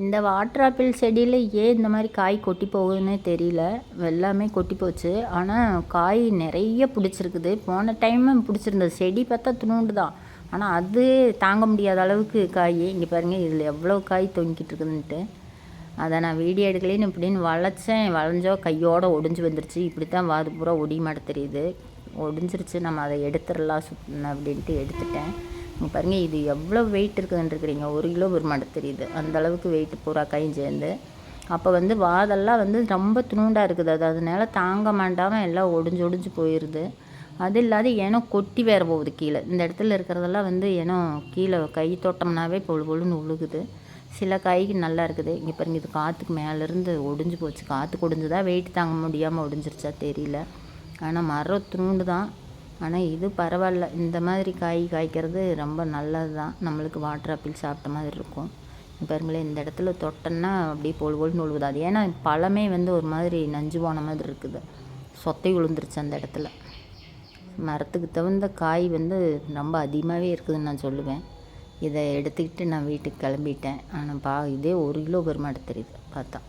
இந்த water apple செடியில் ஏன் இந்த மாதிரி காய் கொட்டி போகுதுன்னே தெரியல. எல்லாமே கொட்டி போச்சு. ஆனால் காய் நிறைய பிடிச்சிருக்குது. போன டைமும் பிடிச்சிருந்தது. செடி பார்த்தா துணுண்டு தான், ஆனால் அது தாங்க முடியாத அளவுக்கு காய். இங்கே பாருங்கள், இதில் எவ்வளோ காய் தொங்கிட்டு இருக்குதுன்ட்டு. அதை நான் வீடியோ எடுக்கலேன்னு இப்படின்னு வளைச்சேன். வளைஞ்சோ கையோடு ஒடிஞ்சு வந்துருச்சு. இப்படி தான் வாது பூரா ஒடி மாட்ட தெரியுது. ஒடிஞ்சிருச்சு. நம்ம அதை எடுத்துடலாம் அப்படின்ட்டு எடுத்துட்டேன். இங்கே பாருங்கள், இது எவ்வளோ வெயிட் இருக்குதுன்ட்டுருக்குறீங்க. 1 கிலோ ஒரு மாட்ட தெரியுது. அந்தளவுக்கு வெயிட் பூரா கையும் சேர்ந்து. அப்போ வாதெல்லாம் ரொம்ப துணுண்டாக இருக்குது. அதனால தாங்க மாட்டாமல் எல்லாம் ஒடிஞ்சு போயிடுது. அது இல்லாத ஏனோ கொட்டி வேற போகுது கீழே. இந்த இடத்துல இருக்கிறதெல்லாம் ஏனோ கீழே கை தொட்டோம்னாவே பொழுன்னு உழுகுது. சில காய்க்கு நல்லா இருக்குது. இங்கே பாருங்கள், இது காற்றுக்கு மேலேருந்து ஒடிஞ்சு போச்சு. காற்றுக்கு ஒடிஞ்சுதா வெயிட் தாங்க முடியாமல் ஒடிஞ்சிருச்சா தெரியல. ஆனால் மரம் துணுண்டு தான். ஆனால் இது பரவாயில்ல. இந்த மாதிரி காய் காய்க்கிறது ரொம்ப நல்லது தான். நம்மளுக்கு வாட்டர் ஆப்பிள் சாப்பிட்ட மாதிரி இருக்கும். பாருங்களேன், இந்த இடத்துல தொட்டோன்னா அப்படியே பொழுன்னு உழுவுது. அது ஏன்னா பழமே ஒரு மாதிரி நஞ்சு போன மாதிரி இருக்குது. சொத்தை விழுந்துருச்சு அந்த இடத்துல. மரத்துக்கு தகுந்த காய் ரொம்ப அதிகமாகவே இருக்குதுன்னு நான் சொல்லுவேன். இதை எடுத்துக்கிட்டு நான் வீட்டுக்கு கிளம்பிட்டேன். ஆனால் இதே 1 கிலோ பெருமாடு தெரியுது பார்த்தா.